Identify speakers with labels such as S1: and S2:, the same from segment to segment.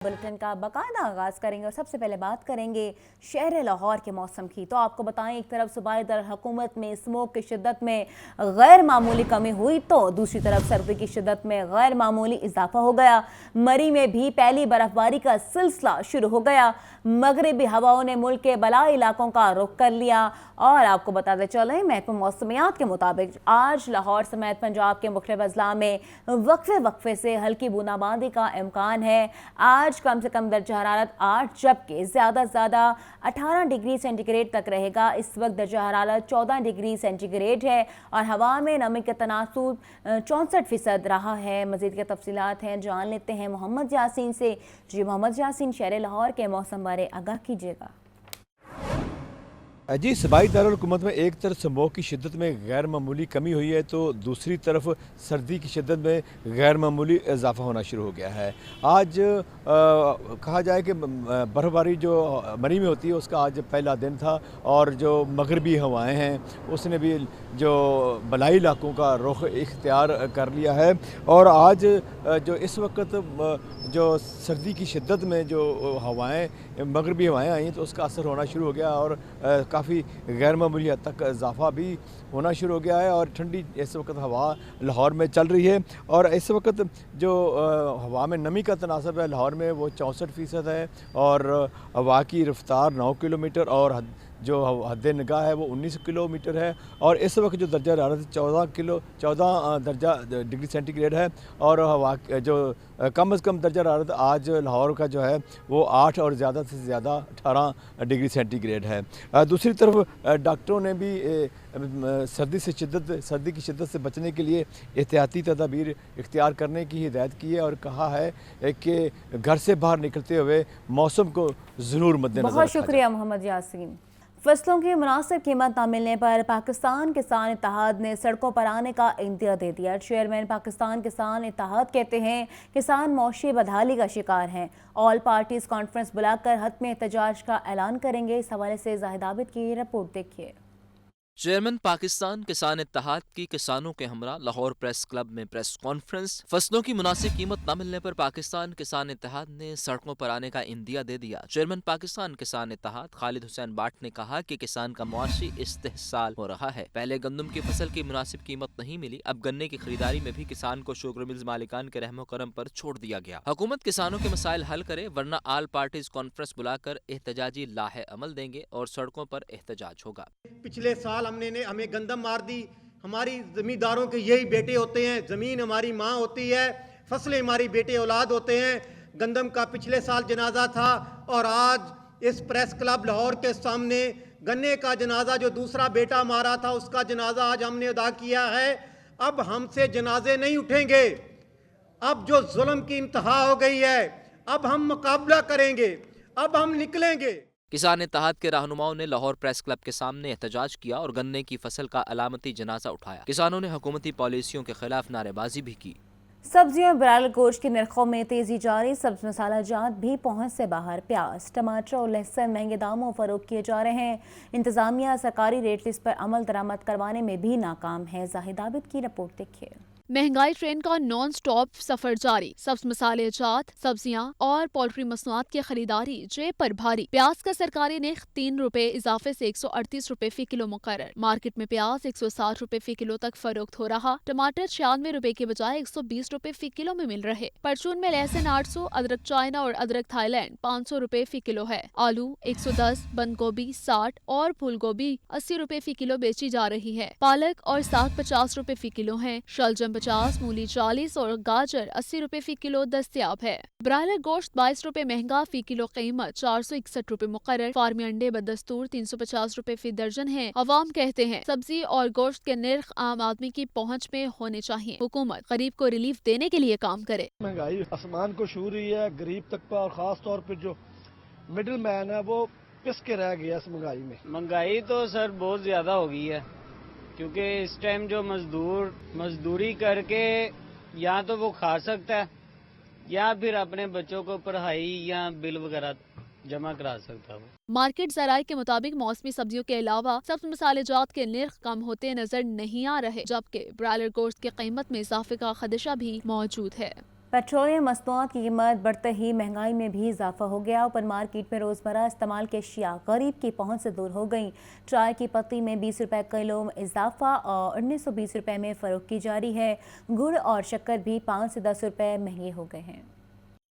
S1: Bulletin का बाकायदा आगाज़ करेंगे और सबसे पहले बात करेंगे शहर लाहौर के मौसम की। तो आपको बताएं, एक तरफ सूबाई दर हुकूमत में स्मोक की शिद्दत में गैर मामूली कमी हुई तो दूसरी तरफ सर्दी की शिद्दत में गैर मामूली इजाफा हो गया। मरी में भी पहली बर्फबारी का सिलसिला शुरू हो गया। मगरबी हवाओं ने मुल्क के बलाई इलाकों का रुख कर लिया और आपको बताते चलें, महकमा मौसमियात के मुताबिक आज लाहौर समेत पंजाब के मुख्तलिफ अजला में वक्फे से हल्की बूंदाबांदी का इम्कान है। आज कम से कम दर्जा हरारत 8 जबकि ज़्यादा से ज़्यादा 18 डिग्री सेंटीग्रेड तक रहेगा। इस वक्त दर्जा हरारत 14 डिग्री सेंटीग्रेड है और हवा में नमी का तनासुब 64% रहा है। मज़ीद के तफसीलात हैं, जान लेते हैं मोहम्मद यासीन से। जी मोहम्मद यासीन, शहर लाहौर के मौसम बारे आगाह कीजिएगा।
S2: जी, सूबाई दारुल-हुकूमत में एक तरफ स्मोक की शिद्दत में गैर मामूली कमी हुई है तो दूसरी तरफ सर्दी की शिद्दत में गैर मामूली इजाफा होना शुरू हो गया है। आज कहा जाए कि बर्फ़बारी जो मरी में होती है उसका आज पहला दिन था और जो मगरबी हवाएं हैं उसने भी जो बलाई इलाकों का रुख इख्तियार कर लिया है और आज जो इस वक्त जो सर्दी की शिद्दत में जो हवाएं मगरबी हवाएं आई तो उसका असर होना शुरू हो गया और काफ़ी गैर मामूली हद तक इजाफा भी होना शुरू हो गया है और ठंडी इस वक्त हवा लाहौर में चल रही है और इस वक्त जो हवा में नमी का तनासब है लाहौर में वो 64% है और हवा की रफ्तार 9 किलोमीटर और जो हद निगाह है वो 19 किलोमीटर है और इस वक्त जो दर्जा हरारत 14 दर्जा डिग्री सेंटीग्रेड है और हवा जो कम से कम दर्जा हरारत आज लाहौर का जो है वो 8 और ज़्यादा से ज़्यादा 18 डिग्री सेंटीग्रेड है। दूसरी तरफ डॉक्टरों ने भी सर्दी की शिद्दत से बचने के लिए एहतियाती तदाबीर इख्तियार करने की हिदायत की है और कहा है कि घर से बाहर निकलते हुए मौसम को ज़रूर मद्देनज़र।
S1: बहुत शुक्रिया मोहम्मद यासीन। फसलों की मुनासिब कीमत न मिलने पर पाकिस्तान किसान इत्तेहाद ने सड़कों पर आने का इंतज़ार दे दिया। चेयरमैन पाकिस्तान किसान इत्तेहाद कहते हैं किसान मौशी बदहाली का शिकार हैं। ऑल पार्टीज कॉन्फ्रेंस बुलाकर हतमी एहतजाज का ऐलान करेंगे। इस हवाले से जाहिद आबिद की रिपोर्ट देखिए।
S3: चेयरमैन पाकिस्तान किसान इत्तेहाद की किसानों के हमरा लाहौर प्रेस क्लब में प्रेस कॉन्फ्रेंस। फसलों की मुनासिब कीमत न मिलने पर पाकिस्तान किसान इत्तेहाद ने सड़कों पर आने का इंदिया दे दिया। चेयरमैन पाकिस्तान किसान इत्तेहाद खालिद हुसैन बाट ने कहा कि किसान का मुआशी इस्तेहसाल हो रहा है। पहले गंदम की फसल की मुनासिब कीमत नहीं मिली, अब गन्ने की खरीदारी में भी किसान को शुगर मिल्स मालिकान के रहमो करम पर छोड़ दिया गया। हुकूमत किसानों के मसाइल हल करे वरना ऑल पार्टीज कॉन्फ्रेंस बुलाकर एहतजाजी लाहे अमल देंगे और सड़कों पर एहतजाज होगा।
S4: पिछले साल हमें गंदम मार दी। हमारी जमींदारों के यही बेटे होते हैं, जमीन हमारी माँ होती है, फसलें हमारी बेटे औलाद होते हैं। गंदम का पिछले साल जनाजा था और आज इस प्रेस क्लब लाहौर के सामने गन्ने का जनाजा जो दूसरा बेटा मारा था उसका जनाजा आज हमने अदा किया है। अब हमसे जनाजे नहीं उठेंगे, अब जो जुल्म की इंतहा हो गई है अब हम मुकाबला करेंगे, अब हम निकलेंगे।
S3: किसान इत्तेहाद के रहनुमाओं ने लाहौर प्रेस क्लब के सामने एहतजाज किया और गन्ने की फसल का अलामती जनाजा उठाया। किसानों ने हुकूमती पॉलिसियों के खिलाफ नारेबाजी भी की।
S1: सब्जियों ब्रायलर गोश्त के नरखों में तेजी जारी, सब्ज मसाला जात भी पहुंच से बाहर। प्याज, टमाटर और लहसुन महंगे दामों फरोख्त किए जा रहे हैं। इंतजामिया सरकारी रेट लिस्ट पर अमल दरामद करवाने में भी नाकाम है। जाहिद आबिद की रिपोर्ट देखिए।
S5: महंगाई ट्रेन का नॉन स्टॉप सफर जारी। सब्ज मसाले जात, सब्जियां और पोल्ट्री मसनूआत की खरीदारी जेब पर भारी। प्याज का सरकारी नर्ख 3 रुपए इजाफे से 138 रुपए फी किलो मुकर्रर। मार्केट में प्याज 160 रुपए फी किलो तक फरोख्त हो रहा। टमाटर 96 रुपए के बजाय 120 रुपए फी किलो में मिल रहे। परचून में लहसुन 800, अदरक चाइना और अदरक थाईलैंड 500 रुपए फी किलो है। आलू 110, बंद गोभी 60 और फूल गोभी 80 रुपए फी किलो बेची जा रही है। पालक और साग 50 रुपए फी किलो है। शलजम 50, मूली 40 और गाजर 80 रुपए फी किलो दस्तयाब है। ब्रायलर गोश्त 22 रुपए महंगा फी किलो कीमत 461 रुपए मुकर्रर। फार्मी अंडे बदस्तूर 350 रुपए फी दर्जन है। अवाम कहते हैं सब्जी और गोश्त के नर्ख आम आदमी की पहुँच में होने चाहिए। हुकूमत गरीब को रिलीफ देने के लिए काम करे।
S6: महंगाई आसमान को छू रही है, गरीब तक और खास तौर पर जो मिडिल मैन है वो पिस के रह गया इस महंगाई में।
S7: महंगाई तो सर बहुत ज्यादा हो गई है क्योंकि इस टाइम जो मजदूरी करके या तो वो खा सकता है या फिर अपने बच्चों को पढ़ाई या बिल वगैरह जमा करा सकता है।
S5: मार्केट ज़राए के मुताबिक मौसमी सब्जियों के अलावा सब्ज मसाले जात के नर्ख कम होते नजर नहीं आ रहे, जबकि ब्रायलर गोश्त की कीमत में इजाफे का खदशा भी मौजूद है।
S1: पेट्रोलियम मसनूआत की कीमत बढ़ते ही महंगाई में भी इजाफा हो गया। ओपन मार्केट में रोज़मर्रा इस्तेमाल की अशिया गरीब की पहुंच से दूर हो गई। चाय की पत्ती में 20 रुपये किलो में इजाफा और 1920 रुपये में फ़रोख्त की जा रही है। गुड़ और शक्कर भी 5 से 10 रुपये महंगे हो गए हैं।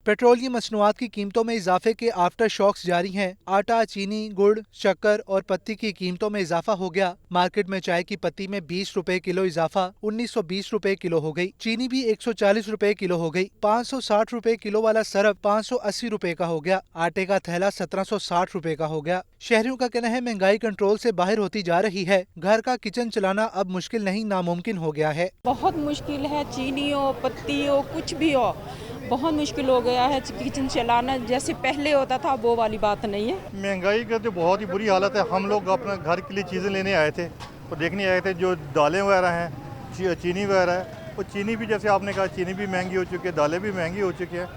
S8: पेट्रोलियम मसनूआत की कीमतों में इजाफे के आफ्टर शॉक्स जारी हैं। आटा, चीनी, गुड़, शक्कर और पत्ती की कीमतों में इजाफा हो गया। मार्केट में चाय की पत्ती में 20 रुपए किलो इजाफा 1920 रुपए किलो हो गई। चीनी भी 140 रुपए किलो हो गई। 560 रुपए किलो वाला सरफ 580 रुपए का हो गया। आटे का थैला 1760 रुपए का हो गया। शहरियों का कहना है महंगाई कंट्रोल से बाहर होती जा रही है। घर का किचन चलाना अब मुश्किल नहीं नामुमकिन हो गया है।
S9: बहुत मुश्किल है, चीनी हो, पत्ती हो, कुछ भी हो, बहुत मुश्किल हो गया है किचन चलाना। जैसे पहले होता था वो वाली बात नहीं है।
S10: महंगाई का तो बहुत ही बुरी हालत है। हम लोग अपने घर के लिए चीज़ें लेने आए थे तो देखने आए थे जो दालें वगैरह हैं, चीनी वगैरह है, वो चीनी भी जैसे आपने कहा चीनी भी महंगी हो चुकी है, दालें भी महंगी हो चुकी है।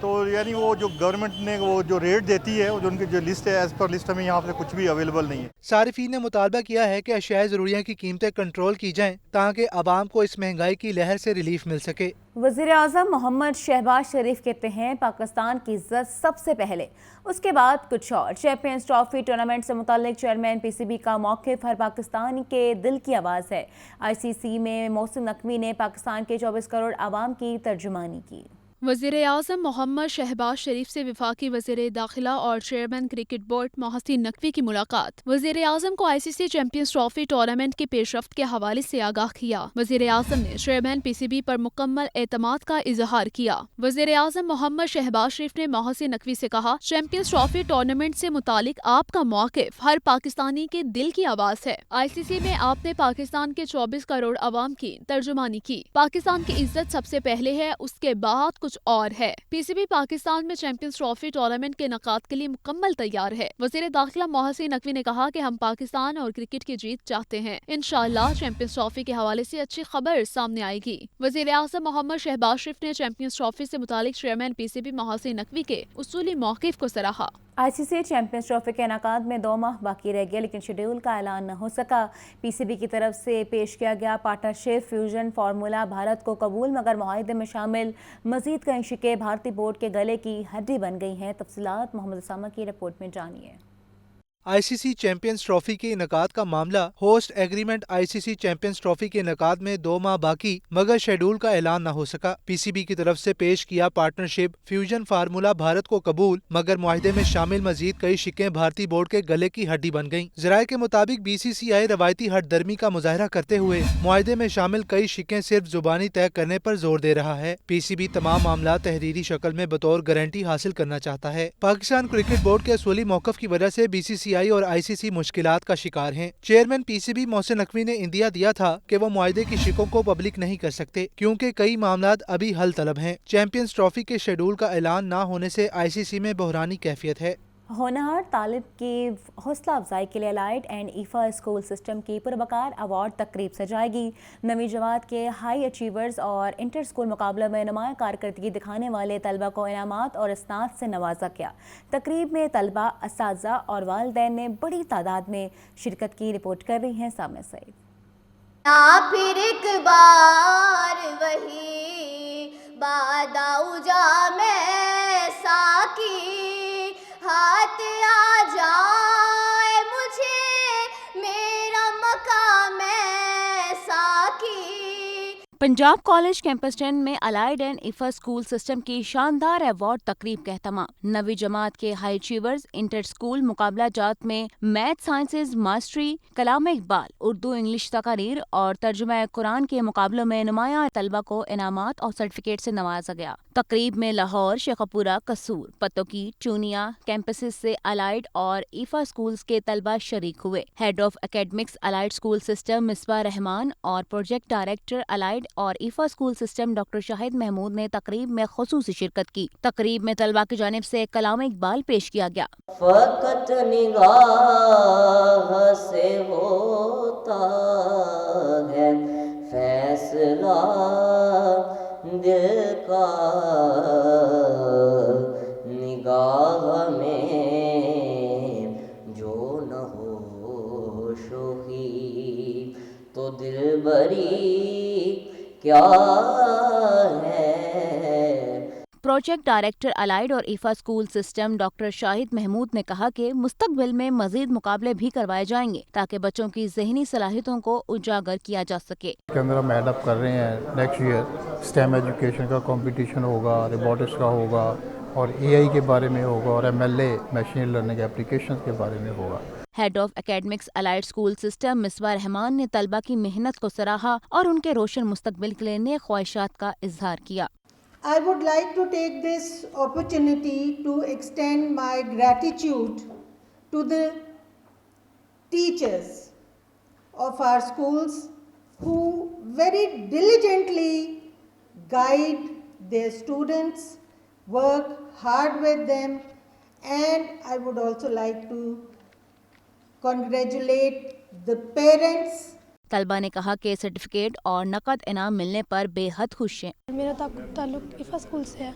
S10: तो यानी वो जो गवर्नमेंट ने वो जो रेट देती है, वो जो उनकी जो लिस्ट है, एज पर लिस्ट हमें यहाँ पे कुछ भी अवेलेबल नहीं है।
S8: सारिफीन ने मुतालबा किया है कि अशियाए ज़रूरिया की कीमतें कंट्रोल की जाएं ताकि आवाम को इस महंगाई की लहर से रिलीफ मिल सके।
S1: वज़ीर-ए-आज़म मोहम्मद शहबाज शरीफ कहते हैं पाकिस्तान की इज्जत सबसे पहले, उसके बाद कुछ और। चैंपियंस ट्रॉफी टूर्नामेंट से मुताल्लिक चेयरमैन पीसीबी का मौक़िफ़ हर पाकिस्तानी के दिल की आवाज़ है। आईसीसी में मोहसिन नकवी ने पाकिस्तान के 24 करोड़ आवाम की तर्जुमानी की।
S5: वज़ीर-ए-आज़म मोहम्मद शहबाज शरीफ से वफाकी वज़ीर दाखिला और chairman cricket board Mohsin Naqvi की मुलाकात। वज़ीर-ए-आज़म को आईसीसी चैंपियंस ट्रॉफी टूर्नामेंट की पेशरफ्त के हवाले से आगाह किया। वज़ीर-ए-आज़म ने चेयरमैन पीसीबी पर मुकम्मल एतमाद का इजहार किया। वज़ीर-ए-आज़म मोहम्मद शहबाज शरीफ ने मोहसिन नकवी से कहा, चैंपियंस ट्रॉफी टूर्नामेंट से मुतालिक आपका मौक़िफ़ हर पाकिस्तानी के दिल की आवाज़ है। आईसीसी में आपने पाकिस्तान के 24 करोड़ आवाम की तर्जुमानी की। पाकिस्तान की इज्जत सबसे पहले है, उसके बाद कुछ और है। पीसीबी पाकिस्तान में चैंपियंस ट्रॉफी टूर्नामेंट के इनेकाद के लिए मुकम्मल तैयार है। वज़ीर दाखिला मोहसिन नकवी ने कहा कि हम पाकिस्तान और क्रिकेट की जीत चाहते हैं। इंशाअल्लाह चैंपियंस ट्रॉफी के हवाले से अच्छी खबर सामने आएगी। वज़ीर आज़म मोहम्मद शहबाज शरीफ ने चैंपियंस ट्रॉफी से मुतालिक चेयरमैन पीसीबी मोहसिन नकवी के उसूली मौक़िफ़ को सराहा।
S1: आईसीसी चैंपियंस ट्रॉफी के इनेकाद में 2 माह बाकी रह गया, लेकिन शेड्यूल का ऐलान न हो सका। पीसीबी की तरफ से पेश किया गया पार्टनरशिप फ्यूजन फार्मूला भारत को कबूल, मगर मुआहदे में शामिल मजीद कई शिकें भारतीय बोर्ड के गले की हड्डी बन गई हैं। तफसीलात मोहम्मद उसामा की रिपोर्ट में जानिए।
S8: आईसीसी चैंपियंस ट्रॉफी के इनेकाद का मामला host agreement. ICC champions trophy के इनेकाद में 2 माह बाकी, मगर शेड्यूल का ऐलान न हो सका। पीसीबी की तरफ से पेश किया पार्टनरशिप फ्यूजन फार्मूला भारत को कबूल, मगर मुआहदे में शामिल मजीद कई शिकें भारतीय बोर्ड के गले की हड्डी बन गईं। ज़राए के मुताबिक बीसीसीआई रवायती हटदर्मी का मुजाहरा करते हुए मुआहदे में शामिल कई शिकें सिर्फ जुबानी तय करने पर जोर दे रहा है। पीसीबी तमाम मामला तहरीरी शक्ल में बतौर गारंटी हासिल करना चाहता है। पाकिस्तान क्रिकेट बोर्ड के असूली मौक़िफ़ की वजह से बीसीसीआई और आईसीसी मुश्किलात का शिकार हैं। चेयरमैन पीसीबी मोहसिन नकवी ने इंदिया दिया था कि वो मुआहदे की शिकों को पब्लिक नहीं कर सकते क्योंकि कई मामलात अभी हल तलब हैं। चैंपियंस ट्रॉफी के शेड्यूल का ऐलान न होने से आईसीसी में बहरानी कैफियत है।
S1: होनहार तालिब की हौसला अफजाई के लिए अलाइड एंड ईफा स्कूल सिस्टम की पुरबकार अवार्ड तकरीब सजाएगी। नवी जमात के हाई अचीवर्स और इंटर स्कूल मुकाबले में नुमाया कारकर्दगी दिखाने वाले तलबा को इनामात और इसनाद से नवाजा गया। तकरीब में तलबा, असातिज़ा और वालिदैन ने बड़ी तादाद में शिरकत की। रिपोर्ट कर रही हैं सामने सईद।
S11: फिर एक बार वही बादाउजा में साकी हाथ आ जाए मुझे मेरा मकाम है साकी।
S1: पंजाब कॉलेज कैंपस 10 में अलाइड एंड ईफा स्कूल सिस्टम की शानदार अवार्ड तकरीब का एहतमाम। नवी जमात के हाई अचीवर्स इंटर स्कूल मुकाबला जात में मैथ साइंसेज मास्टरी, कलाम इकबाल, उर्दू इंग्लिश तकारीर और तर्जुमा कुरान के मुकाबलों में नुमाया तलबा को इनामात और सर्टिफिकेट से नवाजा गया। तकरीब में लाहौर, शेखपुरा, कसूर, पतोकी, चूनिया कैंपसेस से अलाइड और ईफा स्कूल्स के तलबा शरीक हुए। Head of academics allied school system Misbah Rahman और प्रोजेक्ट डायरेक्टर अलाइड और EFA school system doctor Shahid Mahmood ने तकरीब में खुसूसी शिरकत की। तकरीब में तलबा की जानिब से कलाम इकबाल पेश किया गया।
S11: फकत निगाह से होता है फैसला दिल का, निगाह में जो न हो शोही तो दिल बरी क्या है
S1: प्रोजेक्ट डायरेक्टर अलाइड और EFA school system doctor Shahid Mahmood ने कहा कि मुस्तकबिल में मजीद मुकाबले भी करवाए जाएंगे ताकि बच्चों की ज़हनी सलाहियतों को उजागर किया जा सके।
S12: के अंदर हम एड अप कर रहे हैं, नेक्स्ट ईयर स्टेम एजुकेशन का कंपटीशन होगा, रोबोटिक्स का होगा और एआई के बारे में होगा और एमएलए मशीन लर्निंग एप्लीकेशंस के बारे में होगा।
S1: Head of academics allied school system Misbah Rahman ने तलबा की मेहनत को सराहा और उनके रोशन मुस्तकबिल के लिए नेक ख्वाहिशात का इजहार किया।
S13: I would like to take this opportunity to extend my gratitude to the teachers of our schools who very diligently guide their students, work hard with them, and I would also like to congratulate the parents.
S1: तलबा ने कहा कि certificate और नकद इनाम मिलने पर बेहद खुश हैं।
S14: मेरा ताल्लुक ईफा स्कूल से है,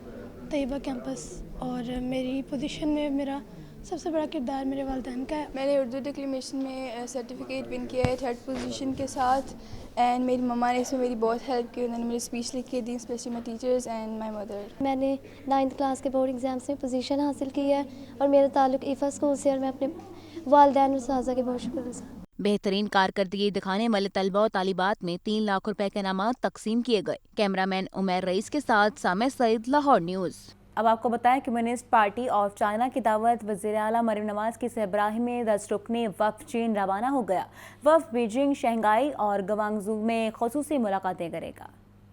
S14: तैयबा कैंपस, और मेरी पोजीशन में मेरा सबसे बड़ा किरदार मेरे वालिदैन का है।
S15: मैंने उर्दू डिक्लेमेशन में सर्टिफिकेट विन किया है 3rd पोजीशन के साथ, एंड मेरी मम्मा ने इसमें मेरी बहुत हेल्प की, उन्होंने मेरी स्पीच लिख के दी, specially my teachers and my mother.
S14: मैंने 9th क्लास के बोर्ड एग्ज़ाम्स में पोजीशन हासिल की है और मेरा ताल्लुक ईफा स्कूल से, और मैं अपने वालिदैन और साजा के बहुत शुक्र।
S1: बेहतरीन कारकर्दगी दिखाने वाले तलबा और तालिबात में 3 लाख रुपए के इनामात तकसीम किए गए। कैमरामैन उमैर रईस के साथ सामे सईद, लाहौर न्यूज़। अब आपको बताएं कि कम्युनिस्ट पार्टी ऑफ चाइना की दावत वज़ीर आला मरियम नवाज की सरबराही में 10 रुकनी वफ़द चीन रवाना हो गया। वफ़द बीजिंग, शंघाई और गवांगजू में ख़ुसूसी मुलाकातें करेगा।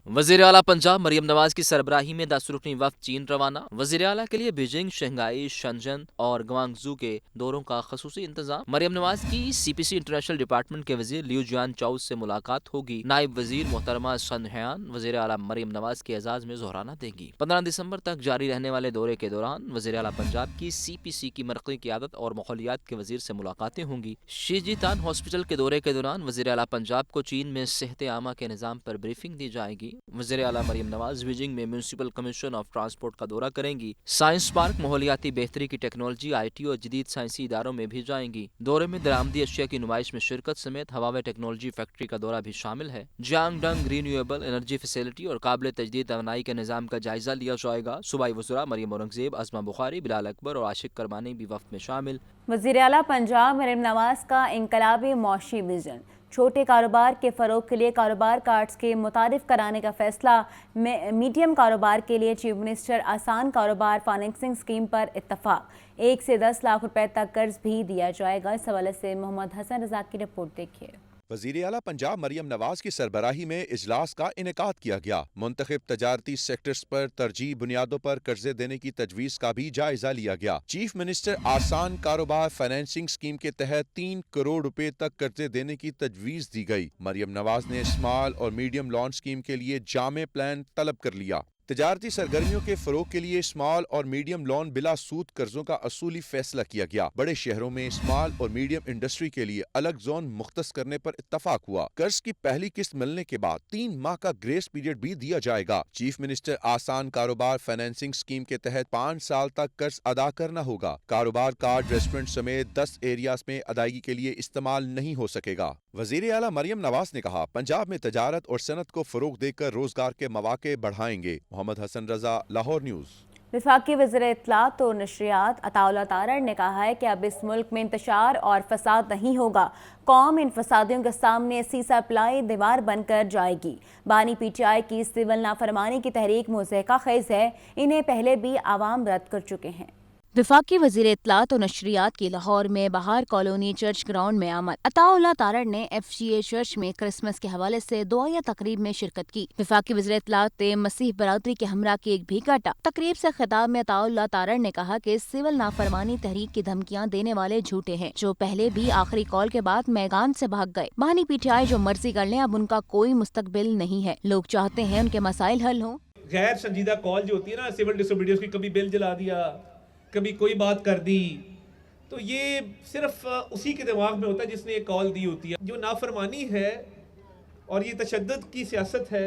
S3: वज़ीर आला पंजाब मरियम नवाज की सरबराही में 10 रुकनी वफ़द चीन रवाना। वज़ीर आला के लिए बीजिंग, शंघाई, शनजन और गवांगजू के दौरों का ख़ुसूसी इंतजाम। मरियम नवाज की CPC इंटरनेशनल डिपार्टमेंट के वज़ीर लियू जियान चाउ से मुलाकात होगी। नायब वज़ीर मोहतरमा सन हयान वज़ीर आला मरियम नवाज के एजाज़ में ज़ोहराना देंगी। 15 दिसंबर तक जारी रहने वाले दौरे के दौरान वज़ीर आला पंजाब की CPC की मरकज़ी क़ियादत और माहौलियात के वज़ीर से मुलाकातें होंगी। शीजीतान हॉस्पिटल के दौरे के दौरान वज़ीर आला पंजाब को चीन में सेहत आमा के निज़ाम पर ब्रीफिंग दी जाएगी। वज़ीर आला मरियम नवाज बीजिंग में म्यूनसिपल कमीशन ऑफ ट्रांसपोर्ट का दौरा करेंगी। साइंस पार्क, माहौलियाती बेहतरी की टेक्नोलॉजी, IT और जदीद साइंसी इदारों में भी जाएंगी। दौरे में दरामदी अशिया की नुमाइश में शिरकत समेत हवावे टेक्नोलॉजी फैक्ट्री का दौरा भी शामिल है। जियांग डंग रिन्यूएबल एनर्जी फैसिलिटी और काबिल तजदीद तवानाई के निज़ाम का जायजा लिया जाएगा। सूबाई वज़रा मरियम औरंगज़ेब, अज़मा बुखारी, बिलाल अकबर और आशिक करमानी भी वफ़द में शामिल।
S1: वज़ीर आला पंजाब मरियम नवाज का इनकलाबी मौशी विजन, छोटे कारोबार के फ़रोग के लिए कारोबार कार्ड्स के मुतारिफ कराने का फैसला। मीडियम कारोबार के लिए चीफ मिनिस्टर आसान कारोबार फाइनेंसिंग स्कीम पर इत्तफाक। 1 से 10 लाख रुपए तक कर्ज भी दिया जाएगा। इस हवाले से मोहम्मद हसन रज़ा की रिपोर्ट देखिए।
S16: वज़ीर आला पंजाब मरियम नवाज की सरबराही में इजलास का इनेकाद किया गया। मुंतखब तजारती सेक्टर्स पर तरजीह बुनियादों पर कर्जे देने की तजवीज़ का भी जायजा लिया गया। चीफ मिनिस्टर आसान कारोबार फाइनेंसिंग स्कीम के तहत 3 करोड़ रुपए तक कर्जे देने की तजवीज़ दी गई। मरियम नवाज ने स्मॉल और मीडियम लोन स्कीम के लिए जामे प्लान तलब कर लिया। तजारती सरगर्मियों के फरोग के लिए स्मॉल और मीडियम लोन बिला सूद कर्जों का असूली फैसला किया गया। बड़े शहरों में स्मॉल और मीडियम इंडस्ट्री के लिए अलग जोन मुख्तस करने पर इत्तफाक हुआ। कर्ज की पहली किस्त मिलने के बाद 3 माह का ग्रेस पीरियड भी दिया जाएगा। चीफ मिनिस्टर आसान कारोबार फाइनेंसिंग स्कीम के तहत 5 साल तक कर्ज अदा करना होगा। कारोबार कार्ड रेस्टोरेंट समेत 10 एरियाज में अदायगी के लिए इस्तेमाल नहीं हो सकेगा। वज़ीर आला मरियम नवाज ने कहा, पंजाब में तजारत और सनत को फरोग देकर रोजगार के मौके बढ़ाएंगे। मोहम्मद हसन रजा, लाहौर न्यूज़।
S1: वफाकी वज़ीर इत्तलात और नशरियात अताउल्लाह तारड़ ने कहा है कि अब इस मुल्क में इंतशार और फसाद नहीं होगा। कौम इन फसादियों के सामने सीसा प्लाई दीवार बनकर जाएगी। बानी PTI की सिविल नाफरमानी की तहरीक मुज़हिका खेज़ है। इन्हें पहले भी आवाम रद्द कर चुके हैं। वफाकी वज़ीर इत्तलात और नशरियात की लाहौर में बहार कॉलोनी चर्च ग्राउंड में आमद। अताउल्लाह तारड़ ने FGA चर्च में क्रिसमस के हवाले से दुआया तकरीब में शिरकत की। वफाकी वज़ीर इत्तलात ने मसीह बरादरी के हमरा केक भी काटा। तकरीब से खिताब में अताउल्लाह तारड़ ने कहा कि सिविल नाफरमानी तहरीक की धमकियां देने वाले झूठे हैं, जो पहले भी आखिरी कॉल के बाद मैदान से भाग गए। बानी PTI जो मर्जी कर लें, अब उनका कोई मुस्तकबिल नहीं है। लोग चाहते हैं उनके मसाइल हल हों।
S17: गैर संजीदा कॉल जो होती है ना, सिविल डिसोबीडियंस की, कभी बिल जला दिया, कभी कोई बात कर दी, तो ये सिर्फ उसी के दिमाग में होता है जिसने ये कॉल दी होती है। जो नाफरमानी है और ये तशद्दुद की सियासत है,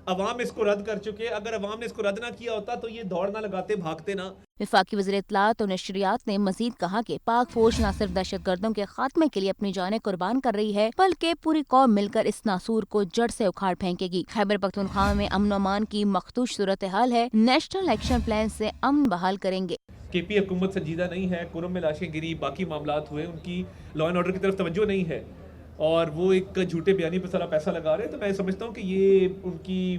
S17: عوام اس کو رد کر چکے. اگر عوام نے اس کو رد نہ کیا ہوتا تو یہ دوڑ نہ لگاتے, بھاگتے نہ.
S1: وفاقی وزیر اطلاعات و نشریات نے مزید کہا کہ پاک فوج نہ صرف دہشت گردوں کے خاتمے کے لیے اپنی جانیں قربان کر رہی ہے بلکہ پوری قوم مل کر اس ناسور کو جڑ سے اکھاڑ پھینکے گی. خیبر پختونخوا میں امن و امان کی مخدوش صورتحال ہے, نیشنل ایکشن پلان سے امن بحال کریں گے.
S17: کے پی حکومت سنجیدہ نہیں ہے, کرم میں لاشیں گری, باقی معاملات ہوئے, ان کی لا اینڈ آرڈر کی طرف توجہ نہیں ہے اور وہ ایک جھوٹے بیانی پہ سارا پیسہ لگا رہے ہیں. تو میں سمجھتا ہوں کہ یہ ان کی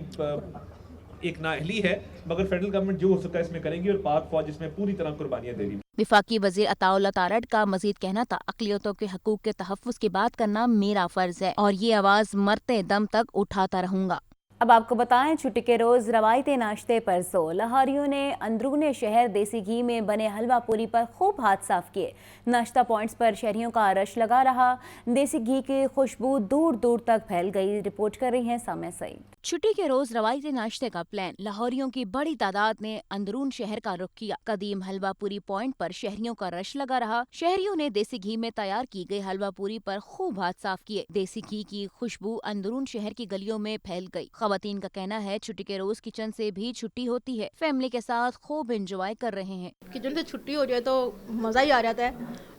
S17: ایک نااہلی ہے, مگر فیڈرل گورنمنٹ جو ہو سکتا ہے اس میں کریں گی اور پاک فوج اس میں پوری طرح قربانیاں دے رہی.
S1: وفاقی وزیر عطاء اللہ تارڑ کا مزید کہنا تھا, اقلیتوں کے حقوق کے تحفظ کی بات کرنا میرا فرض ہے اور یہ آواز مرتے دم تک اٹھاتا رہوں گا. اب آپ کو بتائیں, چھٹی کے روز روایتی ناشتے پر زور. لاہوریوں نے اندرون شہر دیسی گھی میں بنے حلوہ پوری پر خوب ہاتھ صاف کیے. ناشتہ پوائنٹس پر شہریوں کا رش لگا رہا. دیسی گھی کی خوشبو دور دور تک پھیل گئی. رپورٹ کر رہی ہیں سامع سعید. چھٹی کے روز روایتی ناشتے کا پلان. لاہوریوں کی بڑی تعداد نے اندرون شہر کا رخ کیا. قدیم حلوہ پوری پوائنٹ پر شہریوں کا رش لگا رہا. شہریوں نے دیسی گھی میں تیار کی گئی حلوہ پوری پر خوب ہاتھ صاف کیے. دیسی گھی کی خوشبو اندرون شہر کی گلیوں میں پھیل گئی. خواتین کا کہنا ہے چھٹی کے روز کچن سے بھی چھٹی ہوتی ہے. فیملی کے ساتھ خوب انجوائے کر رہے ہیں.
S18: کچن سے چھٹی ہو جائے تو مزہ ہی آ جاتا ہے,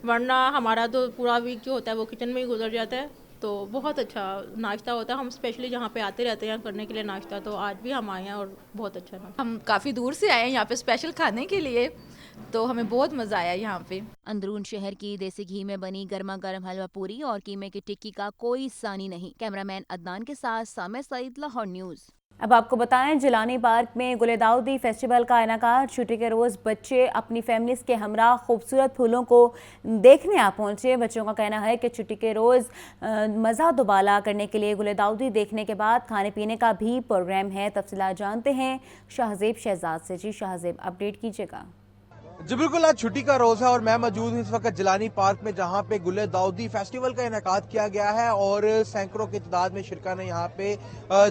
S18: ورنہ ہمارا تو پورا ویک جو ہوتا ہے وہ کچن میں ہی گزر جاتا ہے. تو بہت اچھا ناشتہ ہوتا ہے. ہم اسپیشلی جہاں پہ آتے رہتے ہیں کرنے کے لیے ناشتہ, تو آج بھی ہم آئے ہیں اور بہت اچھا.
S19: ہم کافی دور سے آئے ہیں یہاں پہ اسپیشل کھانے کے لیے, تو ہمیں بہت مزہ آیا یہاں پہ.
S1: اندرون شہر کی دیسی گھی میں بنی گرما گرم حلوہ پوری اور قیمے کی ٹکی کا کوئی ثانی نہیں. کیمرہ مین عدنان کے ساتھ سامع سعید, لاہور نیوز. اب آپ کو بتائیں, جیلانی پارک میں گل داؤدی فیسٹیول کا انعقاد. چھٹی کے روز بچے اپنی فیملیز کے ہمراہ خوبصورت پھولوں کو دیکھنے آ پہنچے. بچوں کا کہنا ہے کہ چھٹی کے روز مزہ دوبالا کرنے کے لیے گل داؤدی دیکھنے کے بعد کھانے پینے کا بھی پروگرام ہے. تفصیلات جانتے ہیں شہزیب شہزاد سے. جی شہزیب, اپڈیٹ کیجیے گا.
S20: جی بالکل, آج چھٹی کا روز ہے اور میں موجود ہوں اس وقت جیلانی پارک میں, جہاں پہ گل داؤدی فیسٹیول کا انعقاد کیا گیا ہے اور سینکڑوں کی تعداد میں شرکاء نے یہاں پہ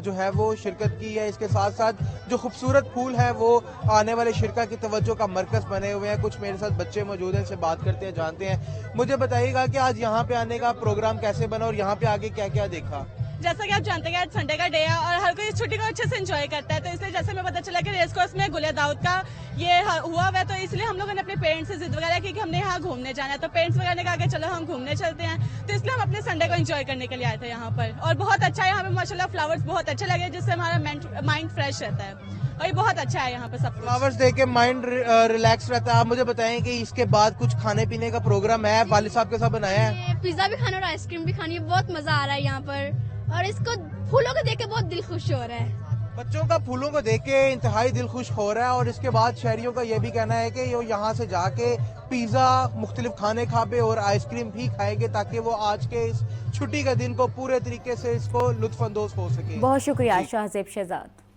S20: جو ہے وہ شرکت کی ہے. اس کے ساتھ ساتھ جو خوبصورت پھول ہیں وہ آنے والے شرکاء کی توجہ کا مرکز بنے ہوئے ہیں. کچھ میرے ساتھ بچے موجود ہیں, ان سے بات کرتے ہیں, جانتے ہیں. مجھے بتائیے گا کہ آج یہاں پہ آنے کا پروگرام کیسے بنا اور یہاں پہ آگے کیا کیا دیکھا؟
S21: جیسا کہ آپ جانتے ہیں آج سنڈے کا ڈے ہے اور ہر کوئی اس چھٹی کو اچھے سے انجوائے کرتا ہے, تو اس لیے جیسے ہمیں پتہ چلا کہ ریس کورس میں گل داؤد کا یہ ہوا ہے, تو اس لیے ہم لوگوں نے اپنے پیرنٹس سے ضد وغیرہ کی کہ ہم نے یہاں گھومنے جانا ہے. تو پیرنٹس وغیرہ نے کہا کہ چلو ہم گھومنے چلتے ہیں, تو اس لیے ہم اپنے سنڈے کو انجوائے کرنے کے لیے آئے تھے یہاں پر. اور بہت اچھا ہے یہاں پہ ماشاءاللہ, فلاورس بہت اچھے لگے جس سے ہمارا مائنڈ فریش رہتا ہے اور یہ بہت اچھا ہے یہاں پہ سب.
S20: فلاورس دیکھ کے مائنڈ ریلیکس رہتا ہے. آپ مجھے بتائیں کہ اس کے بعد کچھ کھانے پینے کا پروگرام ہے, والد صاحب کے ساتھ بنایا ہے؟
S22: پیزا بھی کھانا اور آئس کریم بھی کھانی ہے. بہت مزہ آ رہا ہے یہاں پر اور اس کو پھولوں کو دیکھ کے بہت دل خوش ہو رہا ہے.
S20: بچوں کا پھولوں کو دیکھ کے انتہائی دل خوش ہو رہا ہے اور اس کے بعد شہریوں کا یہ بھی کہنا ہے کہ وہ یہاں سے جا کے پیزا, مختلف کھانے کھابے اور آئس کریم بھی کھائیں گے تاکہ وہ آج کے اس چھٹی کے دن کو پورے طریقے سے اس کو لطف اندوز ہو سکے.
S1: بہت شکریہ شہزیب شہزاد.